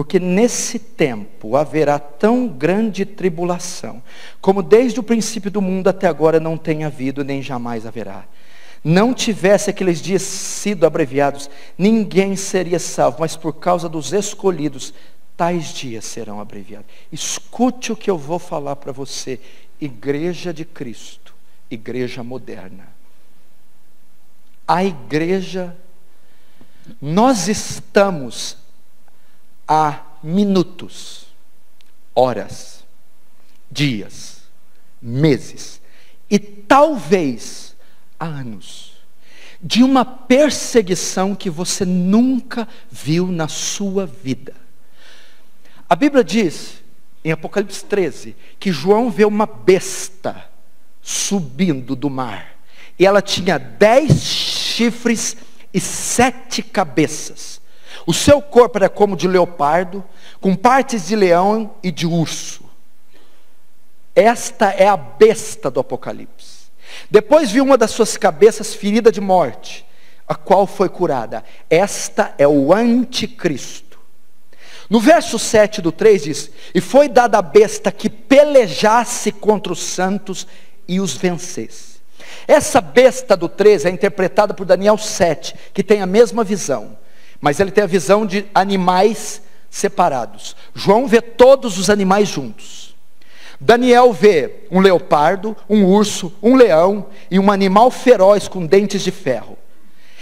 Porque nesse tempo haverá tão grande tribulação, como desde o princípio do mundo até agora não tem havido, nem jamais haverá. Não tivesse aqueles dias sido abreviados, ninguém seria salvo, mas por causa dos escolhidos, tais dias serão abreviados. Escute o que eu vou falar para você, igreja de Cristo, igreja moderna. A igreja, nós estamos há minutos, horas, dias, meses e talvez há anos de uma perseguição que você nunca viu na sua vida. A Bíblia diz em Apocalipse 13 que João vê uma besta subindo do mar e ela tinha 10 chifres e 7 cabeças. O seu corpo era como de leopardo, com partes de leão e de urso. Esta é a besta do Apocalipse. Depois viu uma das suas cabeças ferida de morte, a qual foi curada. Esta é o anticristo. No verso 7 do 3 diz: e foi dada a besta que pelejasse contra os santos e os vencesse. Essa besta do 13 é interpretada por Daniel 7, que tem a mesma visão. Mas ele tem a visão de animais separados. João vê todos os animais juntos. Daniel vê um leopardo, um urso, um leão e um animal feroz com dentes de ferro.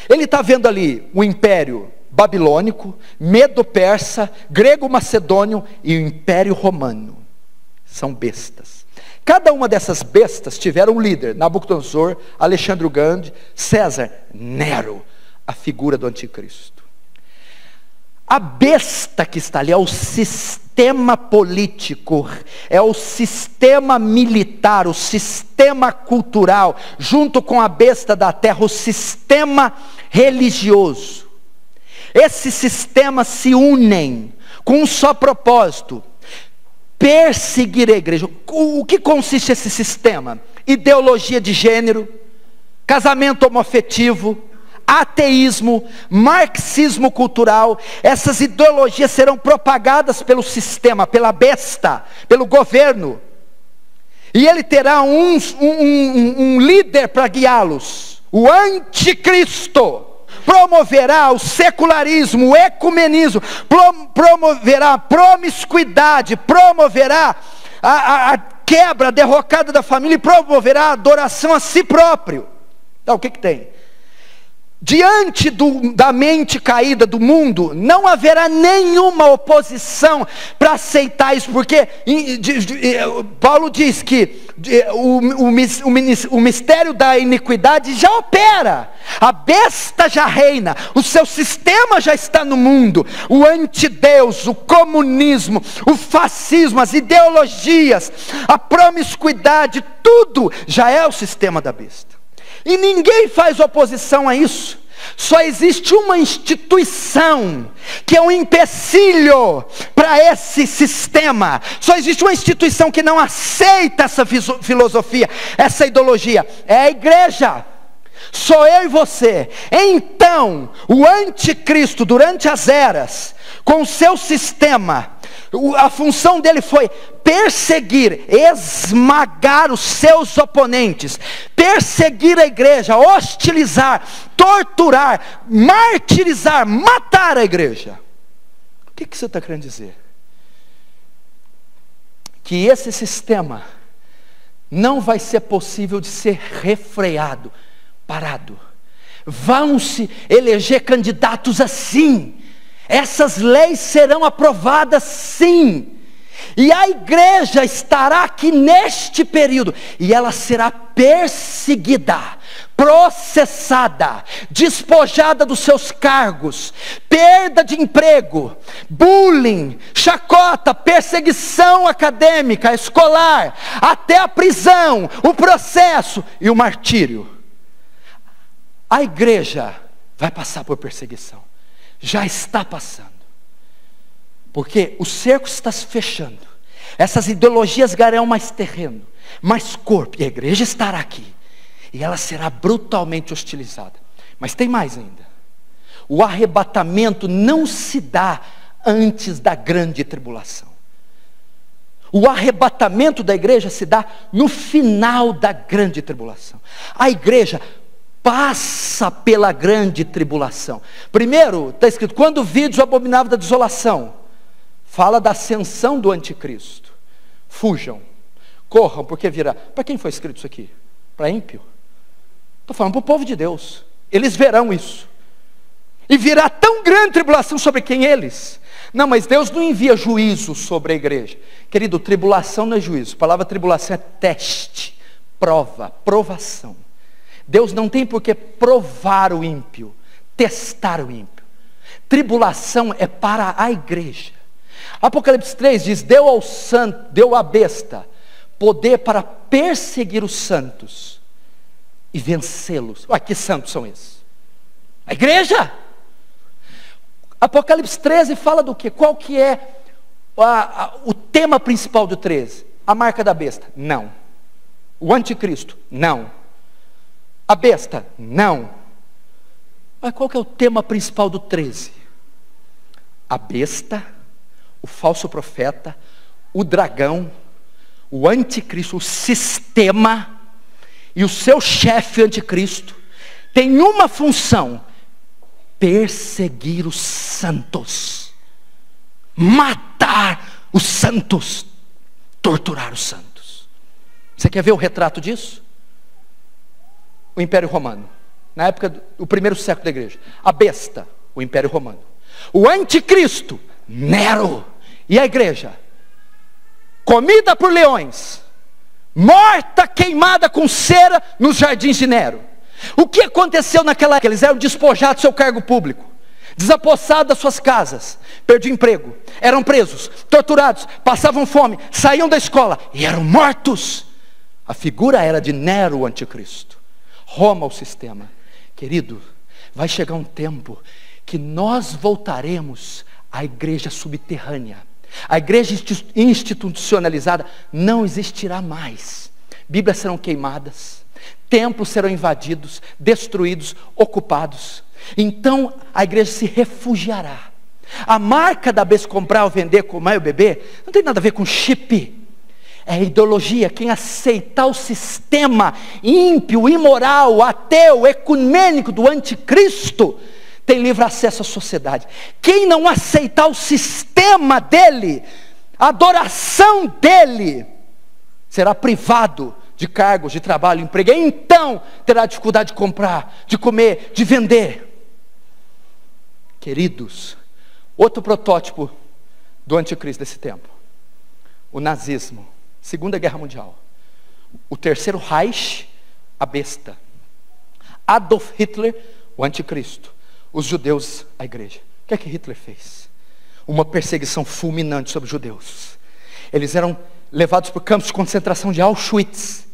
Ele está vendo ali o império babilônico, medo-persa, grego-macedônio e o império romano. São bestas. Cada uma dessas bestas tiveram um líder: Nabucodonosor, Alexandre o Grande, César, Nero, a figura do anticristo. A besta que está ali é o sistema político, é o sistema militar, o sistema cultural, junto com a besta da terra, o sistema religioso. Esses sistemas se unem com um só propósito: perseguir a igreja. O que consiste esse sistema? Ideologia de gênero, casamento homoafetivo, ateísmo, marxismo cultural. Essas ideologias serão propagadas pelo sistema, pela besta, pelo governo. E ele terá um líder para guiá-los: o anticristo. Promoverá o secularismo, o ecumenismo, promoverá a promiscuidade, promoverá a quebra, a derrocada da família, e promoverá a adoração a si próprio. Então o que tem? Diante da mente caída do mundo, não haverá nenhuma oposição para aceitar isso, porque Paulo diz que o mistério da iniquidade já opera, a besta já reina, o seu sistema já está no mundo, o antideus, o comunismo, o fascismo, as ideologias, a promiscuidade, tudo já é o sistema da besta. E ninguém faz oposição a isso. Só existe uma instituição que é um empecilho para esse sistema. Só existe uma instituição que não aceita essa filosofia, essa ideologia. É a igreja. Sou eu e você. Então, o anticristo, durante as eras, com o seu sistema, a função dele foi perseguir, esmagar os seus oponentes, perseguir a igreja, hostilizar, torturar, martirizar, matar a igreja. O que você está querendo dizer? Que esse sistema não vai ser possível de ser refreado, parado. Vão se eleger candidatos assim. Essas leis serão aprovadas sim. E a igreja estará aqui neste período, e ela será perseguida, processada, despojada dos seus cargos, perda de emprego, bullying, chacota, perseguição acadêmica, escolar, até a prisão, o processo e o martírio. A igreja vai passar por perseguição, já está passando. Porque o cerco está se fechando. Essas ideologias ganharão mais terreno, mais corpo. E a igreja estará aqui. E ela será brutalmente hostilizada. Mas tem mais ainda. O arrebatamento não se dá antes da grande tribulação. O arrebatamento da igreja se dá no final da grande tribulação. A igreja passa pela grande tribulação. Primeiro, está escrito, quando vides o abominável da desolação, fala da ascensão do anticristo. Fujam, corram, porque virá. Para quem foi escrito isso aqui? Para ímpio? Estou falando para o povo de Deus. Eles verão isso. E virá tão grande tribulação sobre quem eles? Não, mas Deus não envia juízo sobre a igreja. Querido, tribulação não é juízo. A palavra tribulação é teste, prova, provação. Deus não tem por que provar o ímpio, testar o ímpio. Tribulação é para a igreja. Apocalipse 3 diz, deu à besta poder para perseguir os santos e vencê-los. Ué, que santos são esses? A igreja! Apocalipse 13 fala do quê? Qual que é o tema principal do 13? A marca da besta? Não. O anticristo? Não. A besta? Não. Mas qual que é o tema principal do 13? A besta, o falso profeta, o dragão, o anticristo, o sistema e o seu chefe anticristo tem uma função: perseguir os santos, matar os santos, torturar os santos. Você quer ver o retrato disso? O Império Romano, na época do primeiro século da igreja. A besta, o Império Romano. O anticristo, Nero. E a igreja, comida por leões, morta, queimada com cera nos jardins de Nero. O que aconteceu naquela época? Eles eram despojados do seu cargo público, desapossados das suas casas, perdiam emprego, eram presos, torturados, passavam fome, saíam da escola e eram mortos. A figura era de Nero, o anticristo. Roma, o sistema. Querido, vai chegar um tempo que nós voltaremos à igreja subterrânea. A igreja institucionalizada não existirá mais. Bíblias serão queimadas, templos serão invadidos, destruídos, ocupados. Então a igreja se refugiará. A marca da besta, comprar ou vender, comer ou beber, não tem nada a ver com chip. É ideologia. Quem aceitar o sistema ímpio, imoral, ateu, ecumênico do anticristo, tem livre acesso à sociedade. Quem não aceitar o sistema dele, a adoração dele, será privado de cargos, de trabalho, emprego. Então terá dificuldade de comprar, de comer, de vender. Queridos, outro protótipo do anticristo desse tempo: o nazismo, Segunda Guerra Mundial. O terceiro Reich, a besta. Adolf Hitler, o anticristo. Os judeus, a igreja. O que é que Hitler fez? Uma perseguição fulminante sobre os judeus. Eles eram levados para campos de concentração de Auschwitz.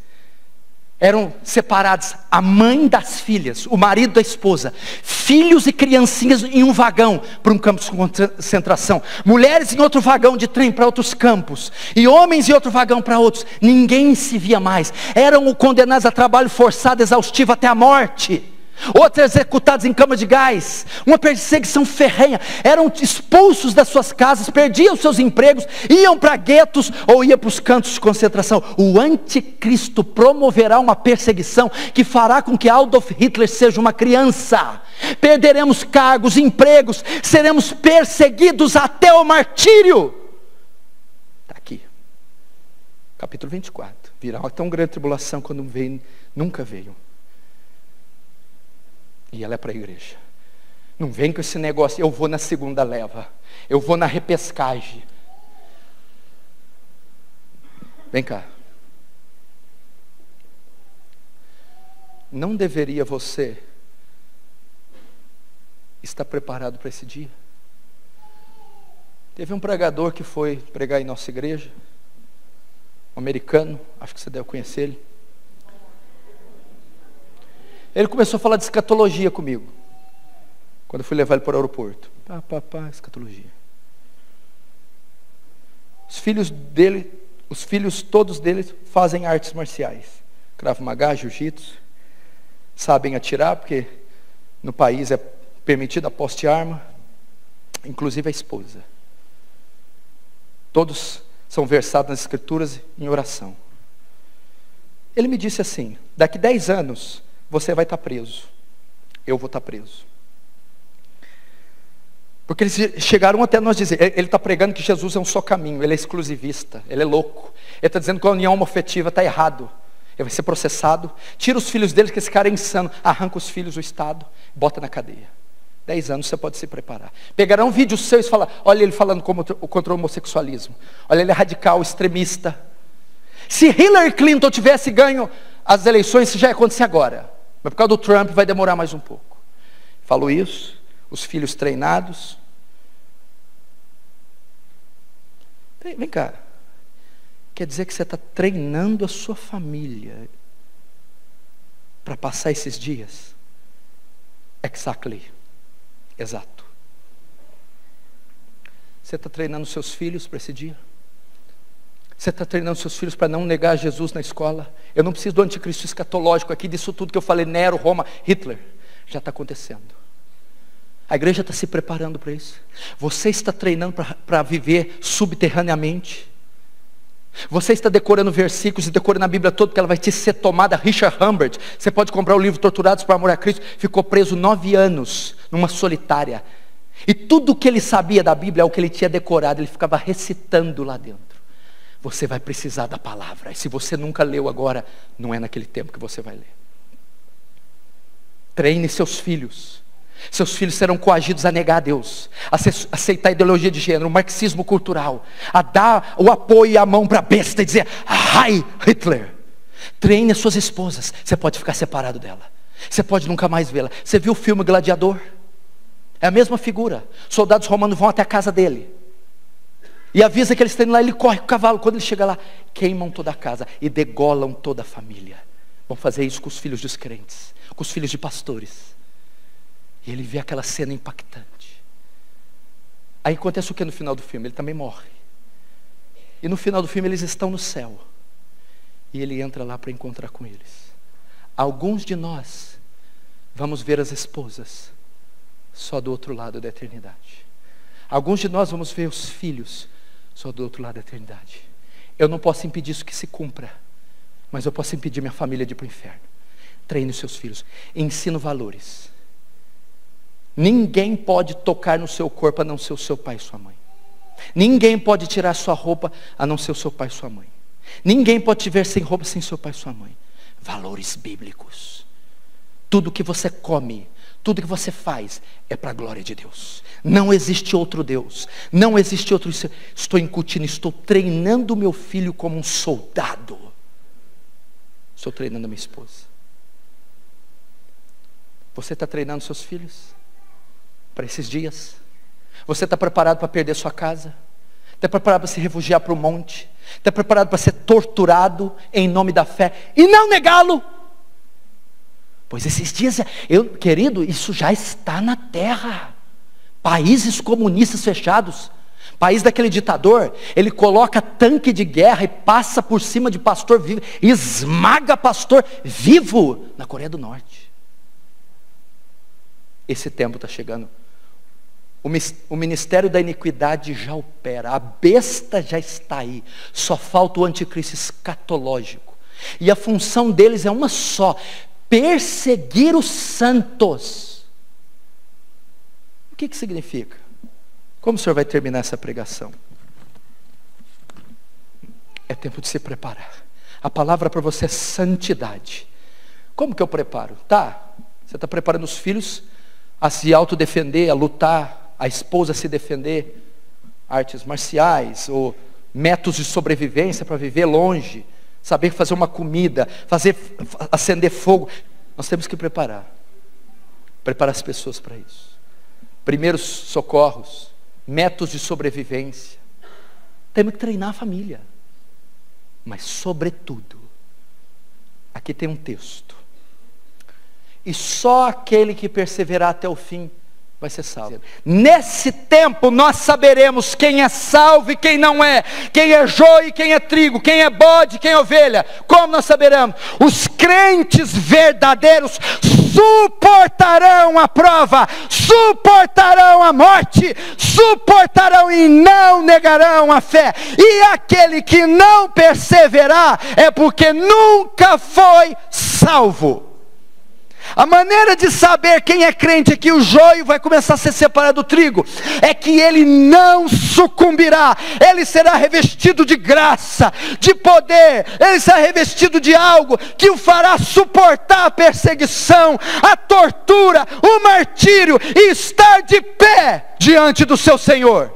Eram separados a mãe das filhas, o marido da esposa, filhos e criancinhas em um vagão para um campo de concentração, mulheres em outro vagão de trem para outros campos, e homens em outro vagão para outros. Ninguém se via mais. Eram condenados a trabalho forçado, exaustivo até a morte. Outros executados em cama de gás. Uma perseguição ferrenha. Eram expulsos das suas casas, perdiam seus empregos, iam para guetos ou iam para os campos de concentração. O anticristo promoverá uma perseguição que fará com que Adolf Hitler seja uma criança. Perderemos cargos, empregos, seremos perseguidos até o martírio. Está aqui, capítulo 24. Virá uma tão grande tribulação quando veio, nunca veio. E ela é para a igreja. Não vem com esse negócio, eu vou na segunda leva, eu vou na repescagem. Vem cá. Não deveria você estar preparado para esse dia? Teve um pregador que foi pregar em nossa igreja, um americano, acho que você deve conhecer ele. Ele começou a falar de escatologia comigo, quando eu fui levar ele para o aeroporto. Escatologia. Os filhos todos dele fazem artes marciais. Krav Maga, Jiu-Jitsu. Sabem atirar, porque no país é permitido a posse de arma. Inclusive a esposa. Todos são versados nas Escrituras em oração. Ele me disse assim: daqui 10 anos você vai estar preso. Eu vou estar preso. Porque eles chegaram até nós dizer, ele está pregando que Jesus é um só caminho, ele é exclusivista, ele é louco. Ele está dizendo que a união homoafetiva está errado. Ele vai ser processado, tira os filhos dele, que esse cara é insano, arranca os filhos do Estado, bota na cadeia. 10 anos você pode se preparar. Pegarão vídeos seus e falar, olha ele falando contra o homossexualismo. Olha, ele é radical, extremista. Se Hillary Clinton tivesse ganho as eleições, isso já ia acontecer agora. Mas por causa do Trump vai demorar mais um pouco. Falou isso, os filhos treinados. Vem cá. Quer dizer que você está treinando a sua família para passar esses dias? Exactly. Exato. Você está treinando seus filhos para esse dia? Você está treinando seus filhos para não negar Jesus na escola? Eu não preciso do anticristo escatológico aqui, disso tudo que eu falei, Nero, Roma, Hitler. Já está acontecendo. A igreja está se preparando para isso. Você está treinando para viver subterraneamente. Você está decorando versículos e decorando a Bíblia toda, porque ela vai te ser tomada. Richard Humbert, você pode comprar o livro Torturados por Amor a Cristo, ficou preso 9 anos, numa solitária. E tudo o que ele sabia da Bíblia, é o que ele tinha decorado, ele ficava recitando lá dentro. Você vai precisar da palavra, e se você nunca leu agora, não é naquele tempo que você vai ler. Treine seus filhos. Seus filhos serão coagidos a negar a Deus, a aceitar a ideologia de gênero, o marxismo cultural, a dar o apoio e a mão para a besta e dizer, ai Hitler. Treine as suas esposas, você pode ficar separado dela, você pode nunca mais vê-la. Você viu o filme Gladiador? É a mesma figura. Soldados romanos vão até a casa dele e avisa que eles estão indo lá, ele corre com o cavalo. Quando ele chega lá, queimam toda a casa e degolam toda a família. Vão fazer isso com os filhos dos crentes, com os filhos de pastores. E ele vê aquela cena impactante. Aí acontece o que no final do filme? Ele também morre. E no final do filme eles estão no céu. E ele entra lá para encontrar com eles. Alguns de nós vamos ver as esposas só do outro lado da eternidade. Alguns de nós vamos ver os filhos só do outro lado da eternidade. Eu não posso impedir isso que se cumpra, mas eu posso impedir minha família de ir para o inferno. Treine os seus filhos. Ensino valores. Ninguém pode tocar no seu corpo a não ser o seu pai e sua mãe. Ninguém pode tirar sua roupa a não ser o seu pai e sua mãe. Ninguém pode te ver sem roupa sem seu pai e sua mãe. Valores bíblicos. Tudo que você come, tudo que você faz é para a glória de Deus. Não existe outro Deus. Não existe outro. Estou incutindo, estou treinando o meu filho como um soldado. Estou treinando a minha esposa. Você está treinando seus filhos para esses dias? Você está preparado para perder sua casa? Está preparado para se refugiar para o monte? Está preparado para ser torturado em nome da fé e não negá-lo? Pois esses dias, querido, isso já está na terra. Países comunistas fechados. País daquele ditador, ele coloca tanque de guerra e passa por cima de pastor vivo, esmaga pastor vivo na Coreia do Norte. Esse tempo está chegando. O ministério da iniquidade já opera. A besta já está aí. Só falta o anticristo escatológico. E a função deles é uma só: perseguir os santos. O que significa? Como o senhor vai terminar essa pregação? É tempo de se preparar. A palavra para você é santidade. Como que eu preparo? Você está preparando os filhos a se autodefender, a lutar, a esposa a se defender, artes marciais, ou métodos de sobrevivência para viver longe, saber fazer uma comida, acender fogo. Nós temos que preparar as pessoas para isso. Primeiros socorros, métodos de sobrevivência. Temos que treinar a família. Mas sobretudo, aqui tem um texto: e só aquele que perseverar até o fim vai ser salvo. Nesse tempo nós saberemos quem é salvo e quem não é, quem é joio e quem é trigo, quem é bode e quem é ovelha. Como nós saberemos? Os crentes verdadeiros suportarão suportarão a prova, suportarão a morte, suportarão e não negarão a fé. E aquele que não perseverar é porque nunca foi salvo. A maneira de saber quem é crente é que o joio vai começar a ser separado do trigo, é que ele não sucumbirá, ele será revestido de graça, de poder, ele será revestido de algo que o fará suportar a perseguição, a tortura, o martírio e estar de pé diante do seu Senhor.